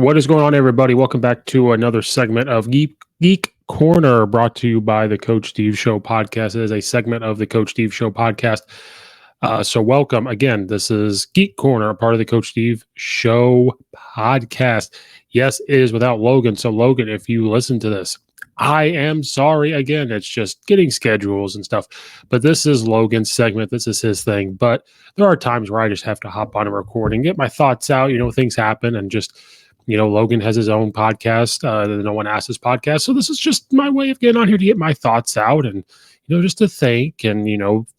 What is going on, everybody? Welcome back to another segment of Geek Corner, brought to you by the Coach Steve Show podcast. It is a segment of the Coach Steve Show podcast. So welcome. Again, this is Geek Corner, a part of the Coach Steve Show podcast. Yes, it is without Logan. So Logan, if you listen to this, I am sorry. Again, it's just getting schedules and stuff. But this is Logan's segment. This is his thing. But there are times where I just have to hop on a recording, get my thoughts out. Things happen, and just Logan has his own podcast. No One Asked his podcast. So this is just my way of getting on here to get my thoughts out and, just to think and,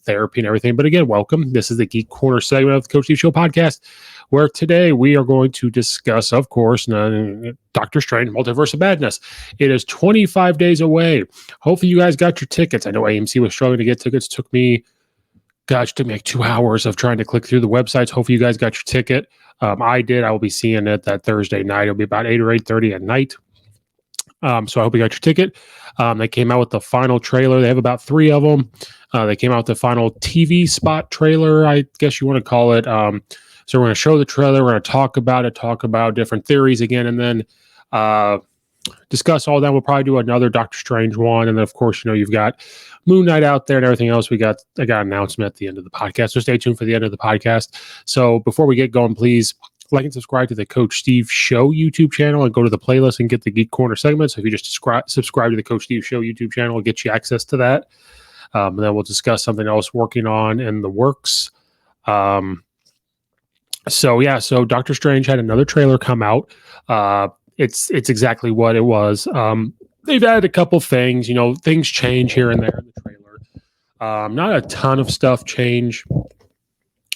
therapy and everything. But again, welcome. This is the Geek Corner segment of the Coach Steve Show podcast, where today we are going to discuss, of course, Doctor Strange, Multiverse of Madness. It is 25 days away. Hopefully you guys got your tickets. I know AMC was struggling to get tickets. It took me like 2 hours of trying to click through the websites. Hopefully you guys got your ticket. I did. I will be seeing it that Thursday night. It'll be about 8 or 8:30 at night. So I hope you got your ticket. They came out with the final trailer. They have about 3 of them. They came out with the final TV spot trailer, I guess you want to call it. So we're going to show the trailer. We're going to talk about different theories again, and then discuss all that. We'll probably do another Doctor Strange one. And then, of course, you've got Moon Knight out there and everything else. I got an announcement at the end of the podcast. So stay tuned for the end of the podcast. So before we get going, please like and subscribe to the Coach Steve Show YouTube channel and go to the playlist and get the Geek Corner segment. So if you just subscribe to the Coach Steve Show YouTube channel, it'll get you access to that. And then we'll discuss something else working on in the works. So Doctor Strange had another trailer come out. It's exactly what it was. They've added a couple things. Things change here and there in the trailer. Not a ton of stuff change.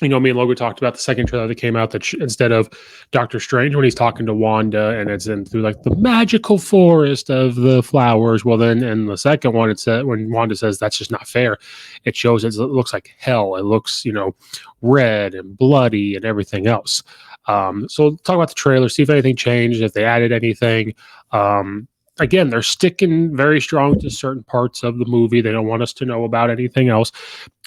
Me and Logan talked about the second trailer that came out that instead of Doctor Strange, when he's talking to Wanda and it's through like the magical forest of the flowers. Well, then in the second one, it said when Wanda says that's just not fair, it shows it looks like hell. It looks, red and bloody and everything else. So we'll talk about the trailer, see if anything changed, if they added anything. Again, they're sticking very strong to certain parts of the movie. They don't want us to know about anything else.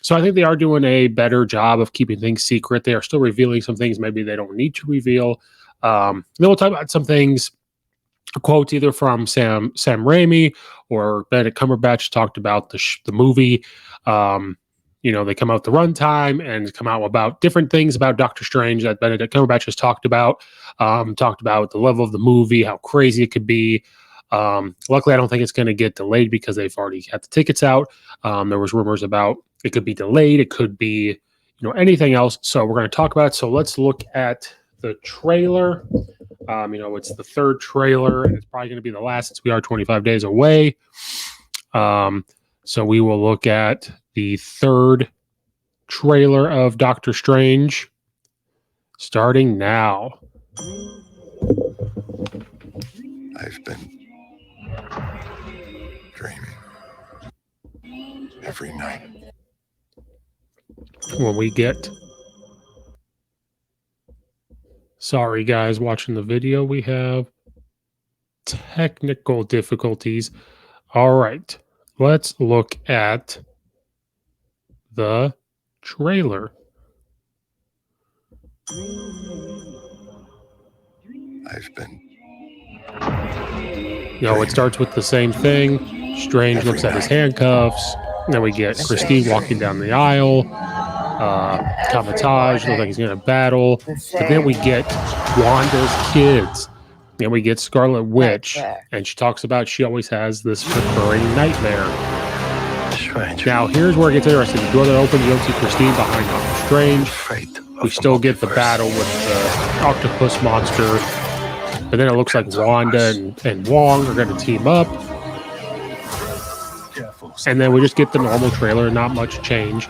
So I think they are doing a better job of keeping things secret. They are still revealing some things maybe they don't need to reveal. Then we'll talk about some things, quotes either from Sam Raimi or Benedict Cumberbatch talked about the movie. They come out the runtime and come out about different things about Doctor Strange that Benedict Cumberbatch has talked about the level of the movie, how crazy it could be. Luckily, I don't think it's going to get delayed because they've already had the tickets out. There was rumors about it could be delayed. It could be, anything else. So we're going to talk about it. So let's look at the trailer. It's the third trailer, and it's probably going to be the last since we are 25 days away. So we will look at the third trailer of Doctor Strange starting now. I've been dreaming every night. When we get... Sorry, guys, watching the video, we have technical difficulties. All right, let's look at the trailer. I've been... It starts with the same thing. Strange looks at his handcuffs. Then we get Christine walking down the aisle. Kamatage looks like he's going to battle. But then we get Wanda's kids. Then we get Scarlet Witch. And she talks about she always has this recurring nightmare. Now, here's where it gets interesting. The door that opens, you don't see Christine behind Doctor Strange. We still get the battle with the octopus monster. But then it looks like Wanda and Wong are going to team up. And then we just get the normal trailer, not much change.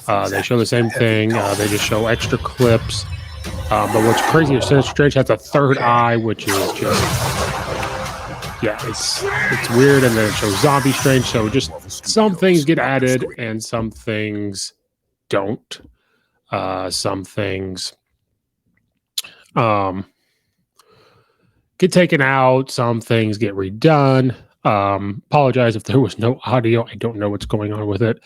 They show the same thing. They just show extra clips. But what's crazy is Sinister Strange has a third eye, which is just... Yeah, it's weird. And then it shows Zombie Strange. So just some things get added and some things don't. Some things... get taken out, some things get redone. Apologize if there was no audio. I don't know what's going on with it.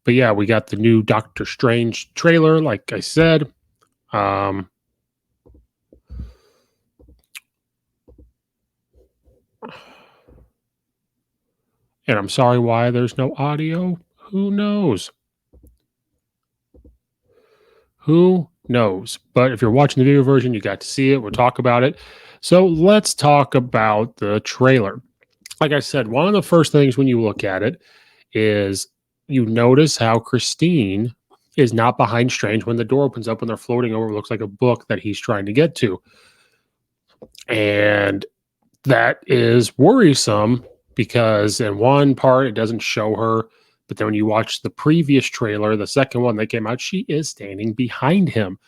But yeah, we got the new Doctor Strange trailer, like I said. And I'm sorry why there's no audio. Who knows? Who knows? But if you're watching the video version, you got to see it. We'll talk about it. So let's talk about the trailer. Like I said, one of the first things when you look at it is you notice how Christine is not behind Strange when the door opens up when they're floating over. It looks like a book that he's trying to get to. And that is worrisome because in one part, it doesn't show her. But then when you watch the previous trailer, the second one that came out, she is standing behind him.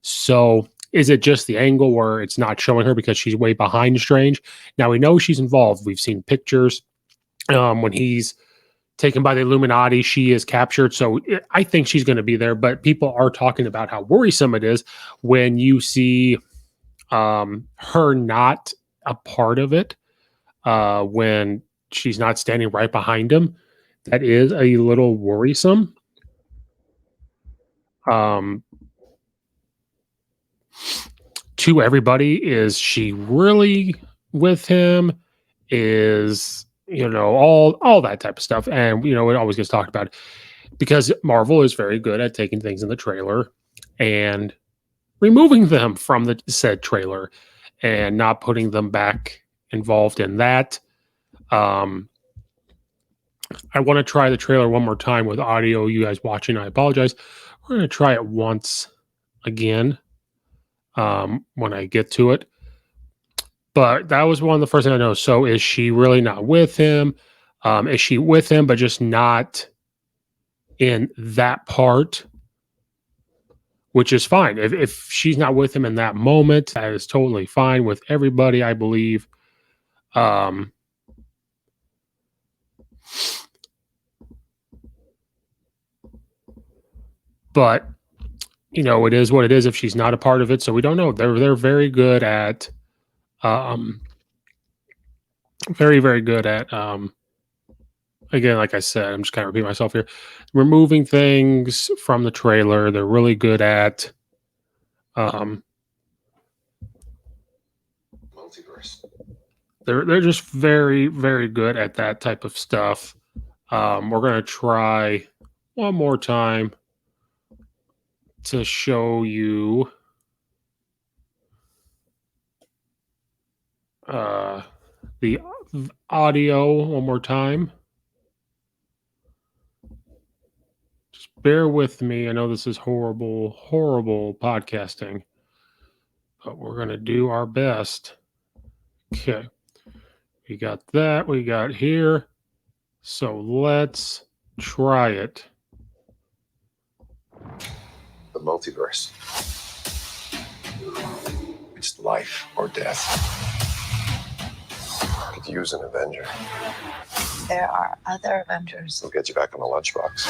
So is it just the angle where it's not showing her because she's way behind Strange? Now we know she's involved. We've seen pictures when he's taken by the Illuminati, she is captured. So I think she's going to be there, but people are talking about how worrisome it is when you see her not a part of it when she's not standing right behind him. That is a little worrisome. To everybody, is she really with him? Is all that type of stuff, and it always gets talked about because Marvel is very good at taking things in the trailer and removing them from the said trailer and not putting them back involved in that. I want to try the trailer one more time with audio. You guys watching, I apologize. We're going to try it once again when I get to it. But that was one of the first things I know. So is she really not with him? Is she with him, but just not in that part? Which is fine. If she's not with him in that moment, that is totally fine with everybody, I believe. But it is what it is if she's not a part of it. So we don't know. They're very good at very, very good at again, like I said, I'm just kind of repeating myself here, removing things from the trailer. They're really good at Multiverse. They're just very, very good at that type of stuff. We're gonna try one more time to show you the audio one more time. Just bear with me. I know this is horrible, horrible podcasting, but we're going to do our best. Okay. We got that. We got here. So let's try it. The multiverse. It's life or death. Could use an Avenger. There are other Avengers. We'll get you back on the lunchbox.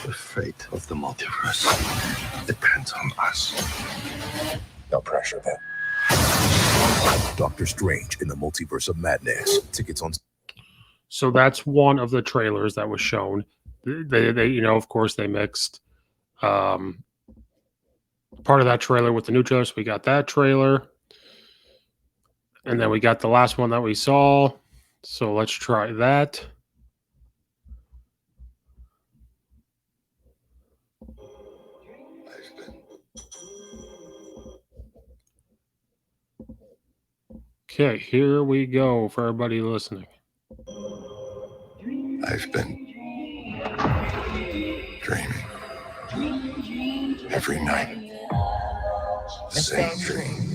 The fate of the multiverse depends on us. No pressure then. Doctor Strange in the Multiverse of Madness. Tickets on. So that's one of the trailers that was shown. They of course, they mixed part of that trailer with the new trailer. So we got that trailer. And then we got the last one that we saw. So let's try that. Okay, here we go for everybody listening. I've been dreaming every night. The same dream.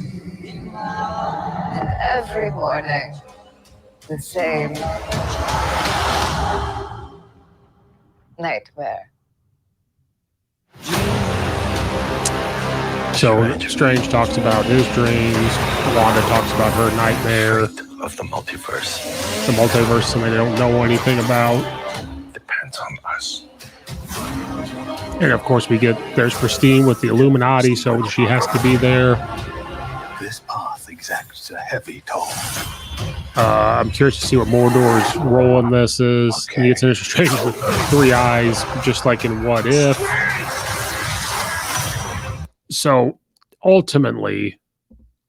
And every morning, the same nightmare. So Strange talks about his dreams. Wanda talks about her nightmare. Of the multiverse. The multiverse, something they don't know anything about. Depends on us. And of course, there's Christine with the Illuminati, so she has to be there. This path exacts a heavy toll. I'm curious to see what Mordor's role in this is. Okay. He gets an Strange with 3 eyes, just like in What If. So ultimately,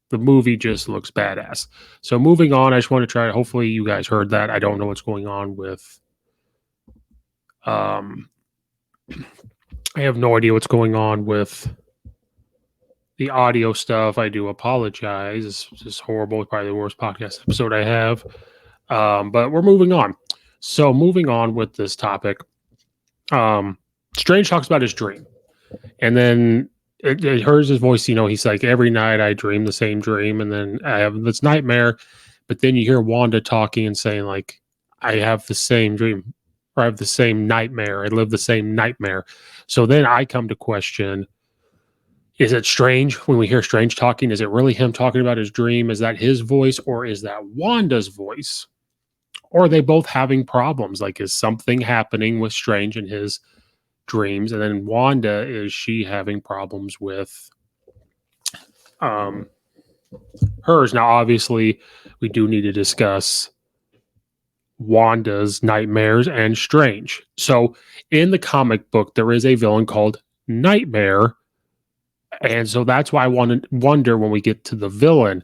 the movie just looks badass. So moving on, I just want to try. Hopefully, you guys heard that. I don't know what's going on with. I have no idea what's going on with the audio stuff. I do apologize. It's just horrible. It's probably the worst podcast episode I have. But we're moving on. So moving on with this topic. Strange talks about his dream, and then it hears his voice. He's like, every night I dream the same dream, and then I have this nightmare. But then you hear Wanda talking and saying, like, I have the same dream, or I have the same nightmare. I live the same nightmare. So then I come to question, is it Strange when we hear Strange talking? Is it really him talking about his dream? Is that his voice, or is that Wanda's voice? Or are they both having problems? Like, is something happening with Strange in his dreams? And then Wanda, is she having problems with hers? Now, obviously, we do need to discuss Wanda's nightmares and Strange. So in the comic book, there is a villain called Nightmare. And so that's why I wonder when we get to the villain.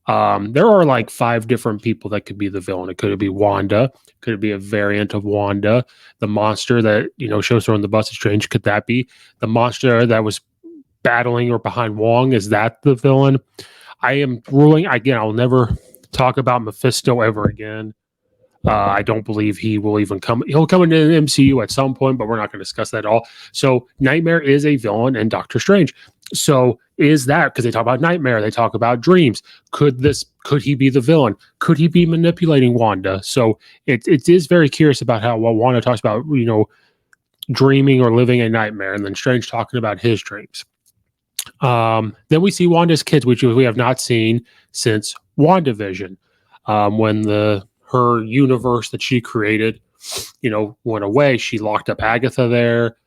There are like 5 different people that could be the villain. It could be Wanda. Could it be a variant of Wanda? The monster that, shows her on the bus is Strange. Could that be the monster that was battling or behind Wong? Is that the villain? I am ruling, again, I'll never talk about Mephisto ever again. I don't believe he will even come. He'll come into the MCU at some point, but we're not going to discuss that at all. So Nightmare is a villain in Doctor Strange. So is that, because they talk about Nightmare, they talk about dreams. Could he be the villain? Could he be manipulating Wanda? So it is very curious about what Wanda talks about, dreaming or living a nightmare, and then Strange talking about his dreams. Then we see Wanda's kids, which we have not seen since WandaVision, when her universe that she created, went away. She locked up Agatha there.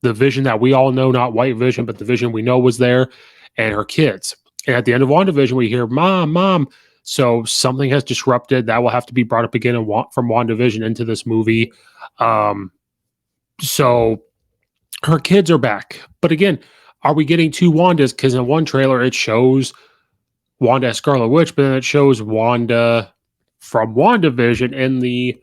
The Vision that we all know, not White Vision, but the Vision we know was there, and her kids. And at the end of WandaVision, we hear, Mom. So something has disrupted. That will have to be brought up again from WandaVision into this movie. So her kids are back. But again, are we getting 2 Wandas? Because in one trailer, it shows Wanda as Scarlet Witch, but then it shows Wanda from WandaVision in the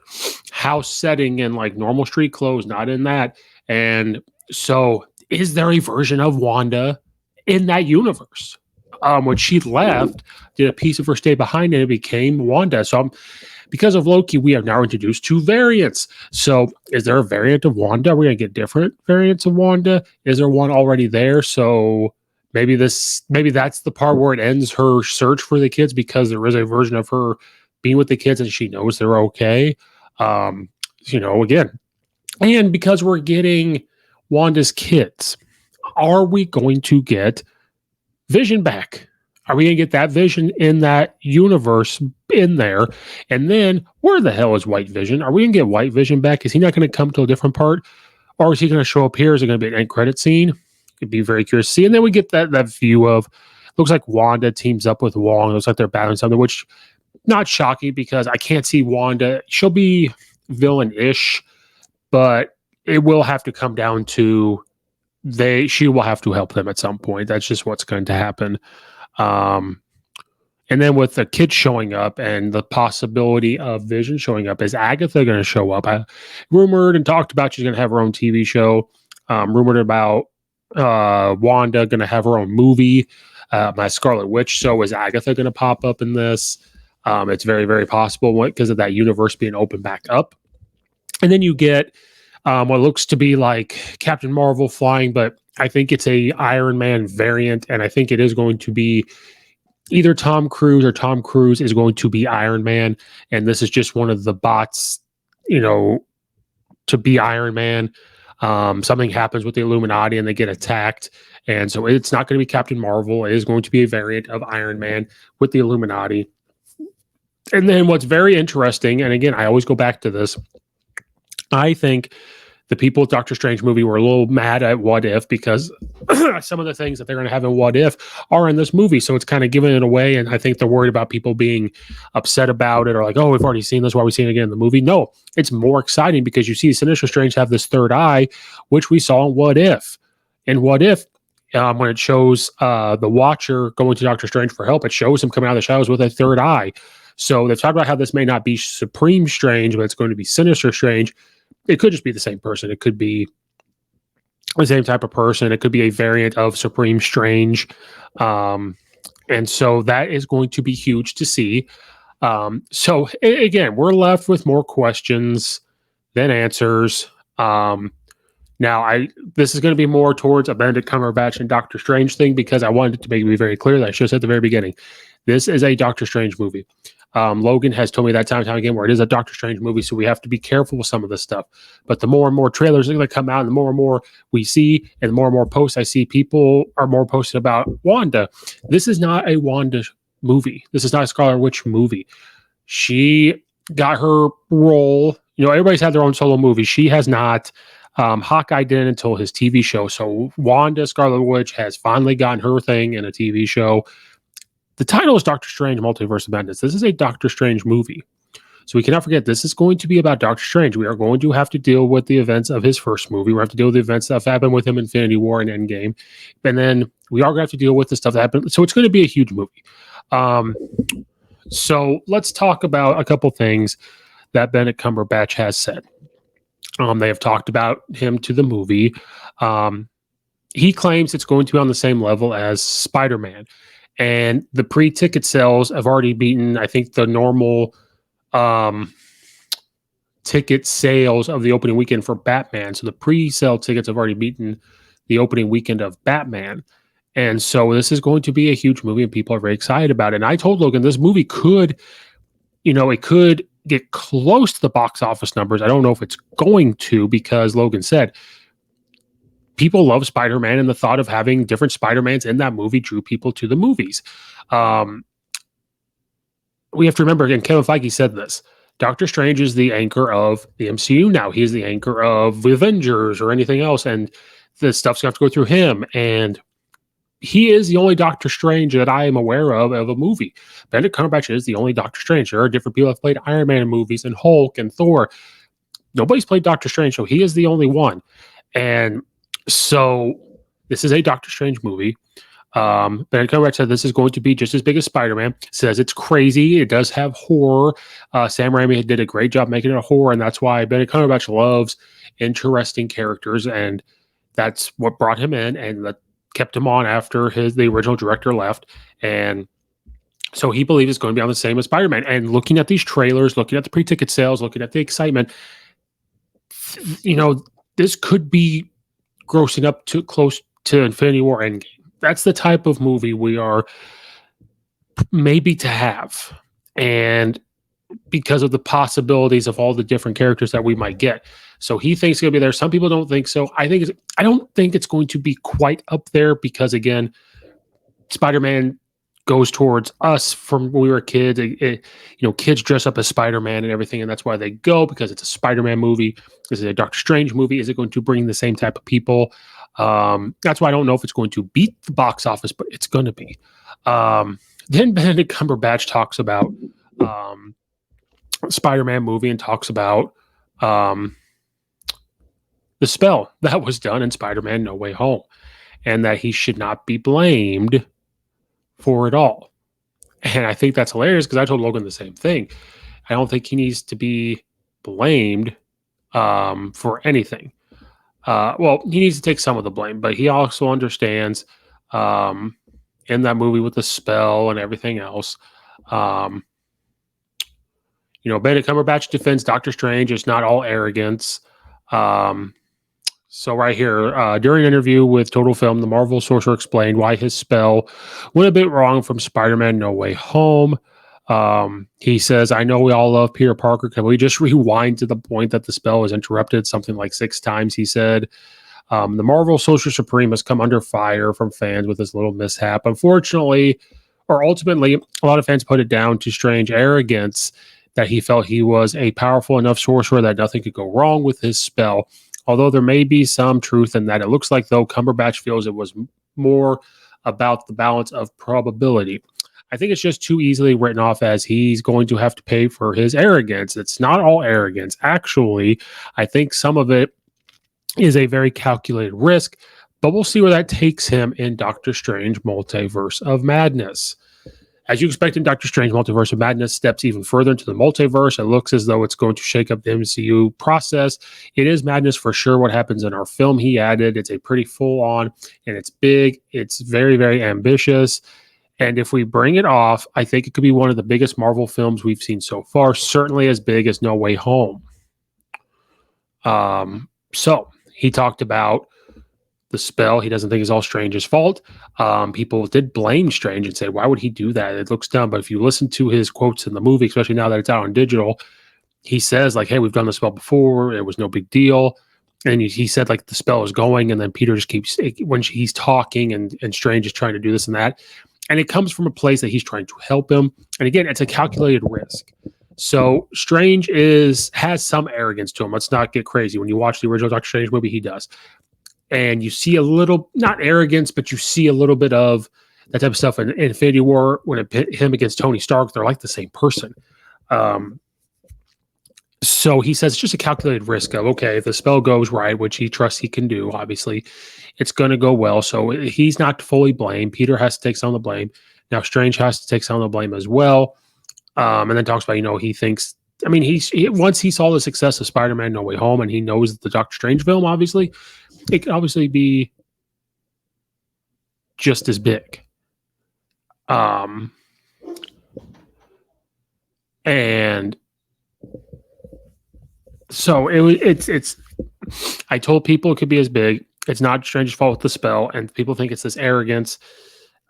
house setting in like normal street clothes, not in that. And so is there a version of Wanda in that universe? When she left, did a piece of her stay behind and it became Wanda? So because of Loki, we have now introduced 2 variants. So is there a variant of Wanda? Are we going to get different variants of Wanda? Is there one already there? So maybe that's the part where it ends her search for the kids, because there is a version of her being with the kids and she knows they're okay. Again, and because we're getting Wanda's kids, are we going to get Vision back? Are we going to get that Vision in that universe in there? And then where the hell is White Vision? Are we going to get White Vision back? Is he not going to come to a different part? Or is he going to show up here? Is it going to be an end credit scene? It'd be very curious to see. And then we get that view of, looks like Wanda teams up with Wong. It looks like they're battling something, which not shocking, because I can't see Wanda. She'll be villain-ish, but it will have to come down to she will have to help them at some point. That's just what's going to happen. And then with the kids showing up and the possibility of Vision showing up, is Agatha going to show up? I rumored and talked about she's going to have her own TV show. Rumored about Wanda going to have her own movie, my Scarlet Witch. So is Agatha going to pop up in this? It's very, very possible because of that universe being opened back up. And then you get what looks to be like Captain Marvel flying, but I think it's a Iron Man variant, and I think it is going to be either Tom Cruise or Tom Cruise is going to be Iron Man, and this is just one of the bots, to be Iron Man. Something happens with the Illuminati and they get attacked, and so it's not going to be Captain Marvel. It is going to be a variant of Iron Man with the Illuminati. And then what's very interesting, and again, I always go back to this, I think the people with Doctor Strange movie were a little mad at What If, because some of the things that they're going to have in What If are in this movie. So it's kind of giving it away. And I think they're worried about people being upset about it, or like, oh, we've already seen this. Why are we seeing it again in the movie? No, it's more exciting because you see Sinister Strange have this third eye, which we saw in What If. And What If, when it shows the Watcher going to Doctor Strange for help, it shows him coming out of the shadows with a third eye. So they've talked about how this may not be Supreme Strange, but it's going to be Sinister Strange. It could just be the same person. It could be the same type of person. It could be a variant of Supreme Strange. And so that is going to be huge to see. So again, we're left with more questions than answers. Now, this is going to be more towards a Benedict Cumberbatch and Doctor Strange thing, because I wanted it to be very clear that I should have said at the very beginning, this is a Doctor Strange movie. Logan has told me that time and time again where it is a Doctor Strange movie, so we have to be careful with some of this stuff. But the more and more trailers are going to come out, and the more we see, and the more posts I see, people are more posted about Wanda. This is not a Wanda movie. This is not a Scarlet Witch movie. She got her role. You know, everybody's had their own solo movie. She has not. Hawkeye didn't until his TV show. So Wanda Scarlet Witch has finally gotten her thing in a TV show. The title is Doctor Strange Multiverse of Madness. This is a Doctor Strange movie. So we cannot forget, this is going to be about Doctor Strange. We are going to have to deal with the events of his first movie. We have to deal with the events that have happened with him in Infinity War and Endgame. And then we are going to have to deal with the stuff that happened. So it's going to be a huge movie. So let's talk about a couple things that Benedict Cumberbatch has said. They have talked about him to the movie. He claims it's going to be on the same level as Spider-Man. And the pre-ticket sales have already beaten, I think, the normal ticket sales of the opening weekend for Batman. So the pre-sale tickets have already beaten the opening weekend of Batman. And so this is going to be a huge movie, and people are very excited about it. And I told Logan this movie could, it could get close to the box office numbers. I don't know if it's going to, because Logan said people love Spider-Man, and the thought of having different Spider-Mans in that movie drew people to the movies. We have to remember, again, Kevin Feige said this, Doctor Strange is the anchor of the MCU now. He's the anchor of the Avengers or anything else, and the stuff's going to have to go through him. And he is the only Doctor Strange that I am aware of a movie. Benedict Cumberbatch is the only Doctor Strange. There are different people that have played Iron Man in movies and Hulk and Thor. Nobody's played Doctor Strange, so he is the only one. And so this is a Doctor Strange movie. Benedict Cumberbatch said this is going to be just as big as Spider-Man. Says it's crazy. It does have horror. Sam Raimi did a great job making it a horror, and that's why Benedict Cumberbatch loves interesting characters, and that's what brought him in and kept him on after the original director left. And so he believes it's going to be on the same as Spider-Man. And looking at these trailers, looking at the pre-ticket sales, looking at the excitement, this could be grossing up to close to Infinity War Endgame. That's the type of movie we are maybe to have. And because of the possibilities of all the different characters that we might get. So he thinks it's going to be there. Some people don't think so. I don't think it's going to be quite up there, because again, Spider-Man goes towards us from when we were kids. Kids dress up as Spider-Man and everything, and that's why they go, because it's a Spider-Man movie. Is it a Doctor Strange movie? Is it going to bring the same type of people? That's why I don't know if it's going to beat the box office, but it's going to be. Then Benedict Cumberbatch talks about Spider-Man movie and talks about the spell that was done in Spider-Man No Way Home, and that he should not be blamed for it all. And I think that's hilarious, because I told Logan the same thing. I don't think he needs to be blamed for anything. Well, he needs to take some of the blame, but he also understands in that movie with the spell and everything else. Benedict Cumberbatch defends Doctor Strange. It's not all arrogance. So right here, during an interview with Total Film, the Marvel sorcerer explained why his spell went a bit wrong from Spider-Man No Way Home. He says, I know we all love Peter Parker. Can we just rewind to the point that the spell was interrupted something like 6 times, he said. The Marvel Sorcerer Supreme has come under fire from fans with this little mishap. Ultimately, a lot of fans put it down to Strange arrogance, that he felt he was a powerful enough sorcerer that nothing could go wrong with his spell. Although there may be some truth in that, it looks like, though, Cumberbatch feels it was more about the balance of probability. I think it's just too easily written off as he's going to have to pay for his arrogance. It's not all arrogance. Actually, I think some of it is a very calculated risk, But we'll see where that takes him in Doctor Strange Multiverse of Madness. As you expect in Doctor Strange Multiverse of Madness steps even further into the multiverse. It looks as though it's going to shake up the MCU process. It is madness for sure what happens in our film he added. It's a pretty full-on, and it's big. It's very, very ambitious. And if we bring it off, I think it could be one of the biggest Marvel films we've seen so far, certainly as big as No Way Home. So he talked about the spell. He doesn't think it's all Strange's fault. People did blame Strange and say, why would he do that? It looks dumb. But if you listen to his quotes in the movie, especially now that it's out on digital, he says like, hey, we've done the spell before. It was no big deal. And he said like the spell is going. And then Peter just keeps, when he's talking and Strange is trying to do this and that. And it comes from a place that he's trying to help him. And again, it's a calculated risk. So Strange has some arrogance to him. Let's not get crazy. When you watch the original Doctor Strange movie, he does. And you see a little, not arrogance, but you see a little bit of that type of stuff in Infinity War when it pit him against Tony Stark. They're like the same person. So he says it's just a calculated risk of, okay, if the spell goes right, which he trusts he can do, obviously, it's going to go well. So he's not fully blamed. Peter has to take some of the blame. Now Strange has to take some of the blame as well. And then talks about, he thinks, once he saw the success of Spider-Man No Way Home and he knows the Doctor Strange film, obviously, it could obviously be just as big. And so it's I told people it could be as big. It's not Strange's fault with the spell, and people think it's this arrogance.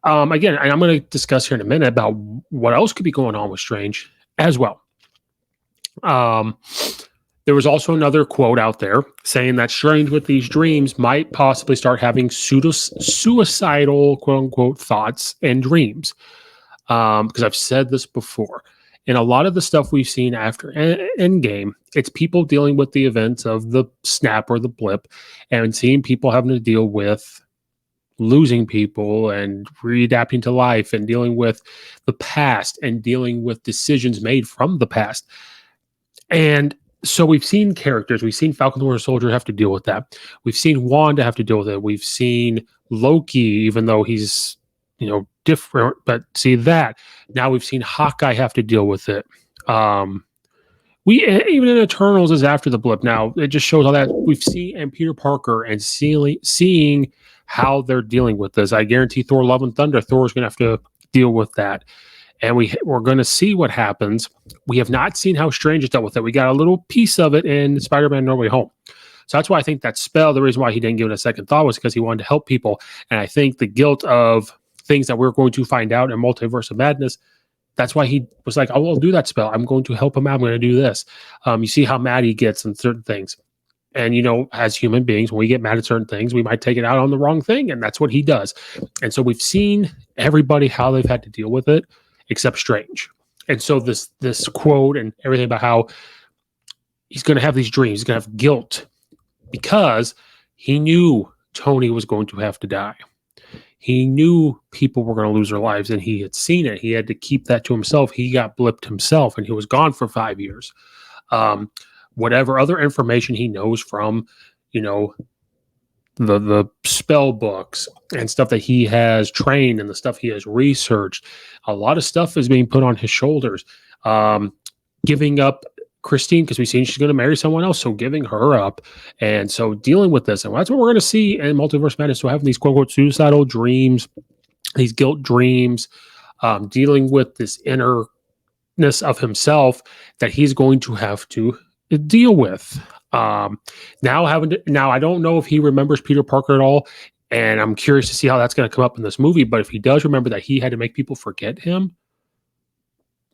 Again, and I'm going to discuss here in a minute about what else could be going on with Strange as well. There was also another quote out there saying that Strange with these dreams might possibly start having suicidal, quote unquote, thoughts and dreams. Because I've said this before. In a lot of the stuff we've seen after Endgame, it's people dealing with the events of the snap or the blip and seeing people having to deal with losing people and readapting to life and dealing with the past and dealing with decisions made from the past. And so we've seen characters, we've seen Falcon the Winter Soldier have to deal with that. We've seen Wanda have to deal with it. We've seen Loki, even though he's, different, but see that. Now we've seen Hawkeye have to deal with it. We even in Eternals is after the blip. Now it just shows how that we've seen and Peter Parker and seeing how they're dealing with this. I guarantee Thor: Love and Thunder, Thor's going to have to deal with that. And we're going to see what happens. We have not seen how Strange has dealt with it. We got a little piece of it in Spider-Man No Way Home. So that's why I think that spell, the reason why he didn't give it a second thought was because he wanted to help people. And I think the guilt of things that we're going to find out in Multiverse of Madness, that's why he was like, I will do that spell. I'm going to help him out. I'm going to do this. You see how mad he gets in certain things. And, as human beings, when we get mad at certain things, we might take it out on the wrong thing. And that's what he does. And so we've seen everybody how they've had to deal with it, except Strange. And so this quote and everything about how he's going to have these dreams, he's going to have guilt because he knew Tony was going to have to die. He knew people were going to lose their lives and he had seen it. He had to keep that to himself. He got blipped himself and he was gone for 5 years. Whatever other information he knows from, the spell books and stuff that he has trained and the stuff he has researched, a lot of stuff is being put on his shoulders. Giving up Christine, because we've seen she's going to marry someone else, so giving her up. And so dealing with this, and that's what we're going to see in Multiverse Madness. So having these quote-unquote suicidal dreams, these guilt dreams, dealing with this innerness of himself that he's going to have to deal with. Now I don't know if he remembers Peter Parker at all, and I'm curious to see how that's going to come up in this movie. But if he does remember that he had to make people forget him,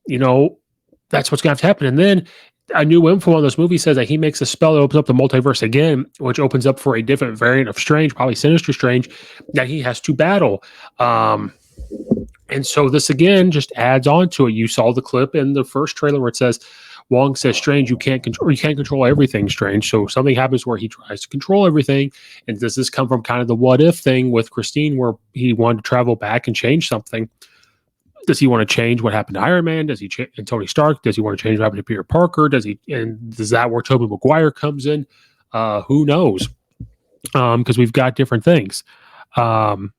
that's what's going to have to happen. And then a new info on this movie says that he makes a spell that opens up the multiverse again, which opens up for a different variant of Strange, probably Sinister Strange, that he has to battle. And so this again just adds on to it. You saw the clip in the first trailer where it says, Wong says, Strange, you can't control everything, Strange. So something happens where he tries to control everything. And does this come from kind of the what if thing with Christine, where he wanted to travel back and change something? Does he want to change what happened to Iron Man? Does he and Tony Stark? Does he want to change what happened to Peter Parker? Does that where Tobey Maguire comes in? Who knows? because we've got different things. Sam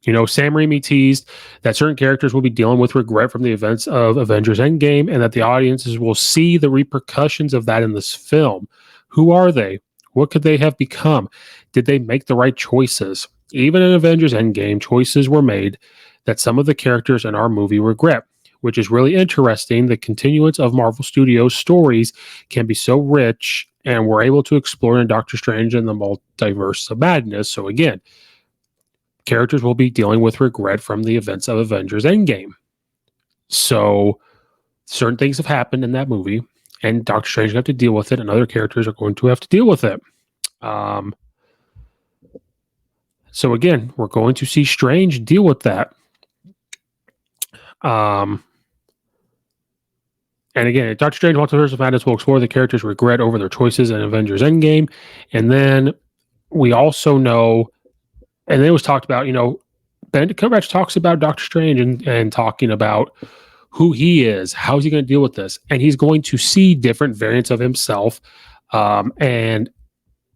Raimi teased that certain characters will be dealing with regret from the events of Avengers Endgame, and that the audiences will see the repercussions of that in this film. Who are they? What could they have become? Did they make the right choices? Even in Avengers Endgame, choices were made that some of the characters in our movie regret, which is really interesting. The continuance of Marvel Studios' stories can be so rich, and we're able to explore in Doctor Strange and the Multiverse of Madness. So again, characters will be dealing with regret from the events of Avengers Endgame. So certain things have happened in that movie, and Doctor Strange will have to deal with it, and other characters are going to have to deal with it. So again, we're going to see Strange deal with that. And again, Doctor Strange Multiverse of Madness will explore the characters' regret over their choices in Avengers Endgame. And then we also know, and then it was talked about, Benedict Cumberbatch talks about Doctor Strange and talking about who he is, how is he going to deal with this? And he's going to see different variants of himself. And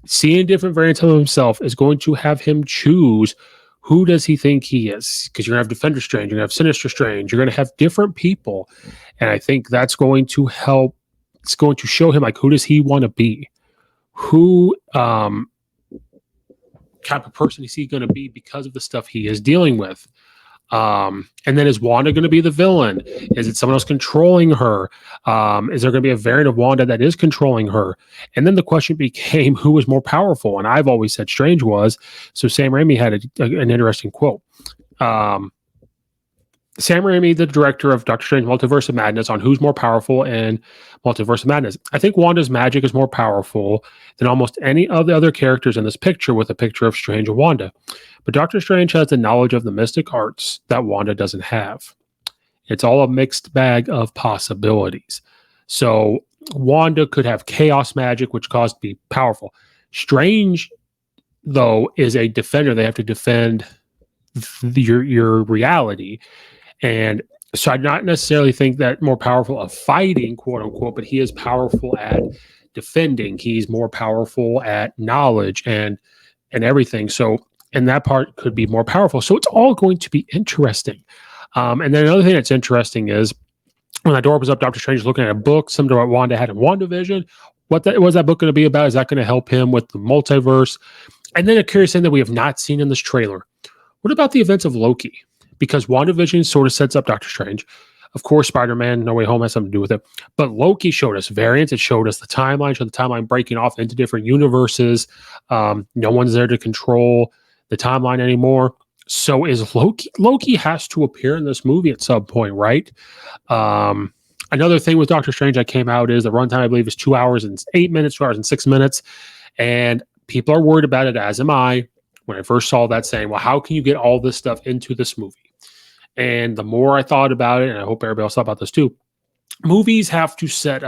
seeing different variants of himself is going to have him choose who does he think he is? Because you're going to have Defender Strange, you're going to have Sinister Strange, you're going to have different people. And I think that's going to help. It's going to show him, like, who does he want to be? Who type of person is he going to be because of the stuff he is dealing with? And then is Wanda going to be the villain? Is it someone else controlling her? Is there going to be a variant of Wanda that is controlling her? And then the question became, who was more powerful? And I've always said Strange was. So Sam Raimi had an interesting quote. Sam Raimi, the director of Doctor Strange Multiverse of Madness, on who's more powerful in Multiverse of Madness. I think Wanda's magic is more powerful than almost any of the other characters in this picture, with a picture of Strange and Wanda. But Doctor Strange has the knowledge of the mystic arts that Wanda doesn't have. It's all a mixed bag of possibilities. So Wanda could have chaos magic, which caused to be powerful. Strange, though, is a defender. They have to defend your reality. And so I not necessarily think that more powerful of fighting, quote unquote, but he is powerful at defending. He's more powerful at knowledge and everything. So, and that part could be more powerful. So it's all going to be interesting. And then another thing that's interesting is when that door opens up, Doctor Strange is looking at a book, similar to what Wanda had in WandaVision. What was that book going to be about? Is that going to help him with the multiverse? And then a curious thing that we have not seen in this trailer. What about the events of Loki? Because WandaVision sort of sets up Doctor Strange. Of course, Spider-Man No Way Home has something to do with it. But Loki showed us variants. It showed us the timeline, showed the timeline breaking off into different universes. No one's there to control the timeline anymore. So is Loki. Loki has to appear in this movie at some point, right? Another thing with Doctor Strange that came out is the runtime, I believe, is 2 hours and 8 minutes, 2 hours and 6 minutes. And people are worried about it, as am I, when I first saw that, saying, well, how can you get all this stuff into this movie? And the more I thought about it, and I hope everybody else thought about this too, movies have to set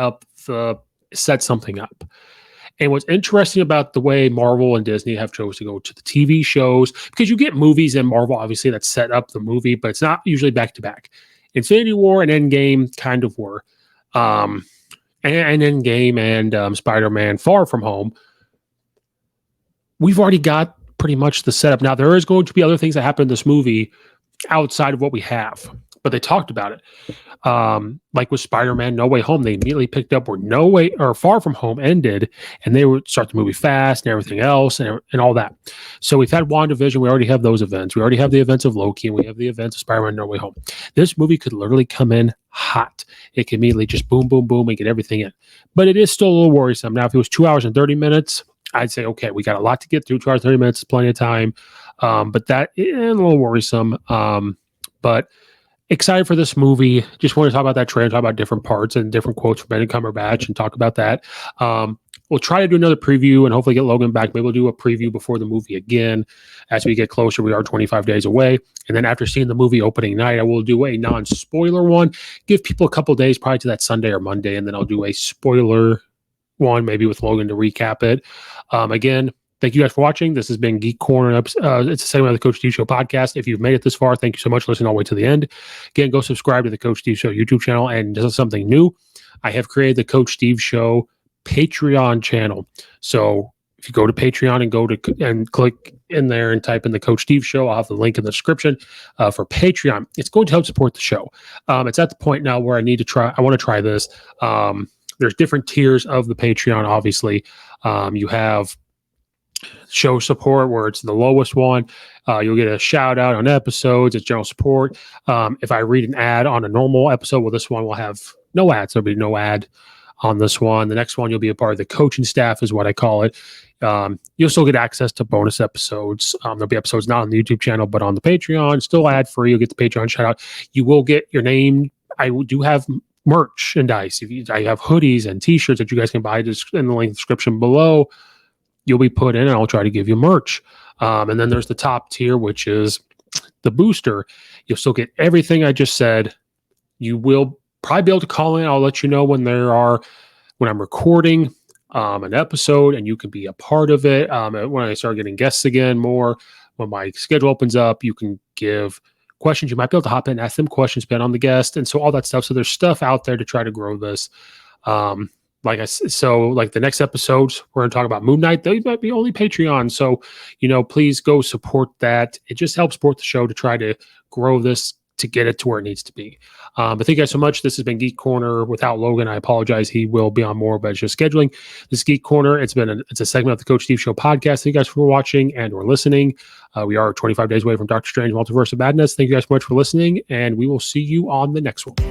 something up. And what's interesting about the way Marvel and Disney have chose to go to the TV shows, because you get movies in Marvel, obviously, that set up the movie, but it's not usually back to back. Infinity War and Endgame kind of were. And Endgame and Spider-Man Far From Home, we've already got pretty much the setup. Now, there is going to be other things that happen in this movie outside of what we have, but they talked about it. Like with Spider-Man No Way Home, they immediately picked up where Far From Home ended, and they would start the movie fast and everything else and all that. So we've had WandaVision. We already have those events. We already have the events of Loki, and we have the events of Spider-Man No Way Home. This movie could literally come in hot. It can immediately just boom, boom, boom, and get everything in. But it is still a little worrisome. Now, if it was 2 hours and 30 minutes, I'd say, okay, we got a lot to get through. 2 hours, 30 minutes is plenty of time. But that is a little worrisome. But excited for this movie. Just want to talk about that trailer, talk about different parts and different quotes from Benedict Cumberbatch and talk about that. We'll try to do another preview and hopefully get Logan back. Maybe we'll do a preview before the movie again. As we get closer, we are 25 days away. And then after seeing the movie opening night, I will do a non-spoiler one. Give people a couple days, probably to that Sunday or Monday, and then I'll do a spoiler one, maybe with Logan to recap it. Again, thank you guys for watching. This has been Geek Corner. It's a segment of the Coach Steve Show podcast. If you've made it this far, thank you so much for listening all the way to the end. Again, go subscribe to the Coach Steve Show YouTube channel. And this is something new. I have created the Coach Steve Show Patreon channel. So if you go to Patreon and click in there and type in the Coach Steve Show, I'll have the link in the description for Patreon. It's going to help support the show. It's at the point now where I want to try this. There's different tiers of the Patreon, obviously. You have show support, where it's the lowest one. You'll get a shout out on episodes. It's general support. If I read an ad on a normal episode, well, this one will have no ads. There'll be no ad on this one. The next one, you'll be a part of the coaching staff, is what I call it. You'll still get access to bonus episodes. There'll be episodes not on the YouTube channel, but on the Patreon, still ad free. You'll get the Patreon shout out. You will get your name. I do have merchandise. I have hoodies and t-shirts that you guys can buy in the link description below. You'll be put in, and I'll try to give you merch. And then there's the top tier, which is the booster. You'll still get everything I just said. You will probably be able to call in. I'll let you know when I'm recording an episode, and you can be a part of it. When I start getting guests again more, when my schedule opens up, you can give questions. You might be able to hop in and ask them questions, depending on the guest, and so all that stuff. So there's stuff out there to try to grow this. Like the next episodes, we're going to talk about Moon Knight. They might be only Patreon. So, please go support that. It just helps support the show to try to grow this, to get it to where it needs to be. But thank you guys so much. This has been Geek Corner without Logan. I apologize. He will be on more, but it's just scheduling. This is Geek Corner. It's a segment of the Coach Steve Show podcast. Thank you guys for watching and or listening. We are 25 days away from Doctor Strange Multiverse of Madness. Thank you guys so much for listening, and we will see you on the next one.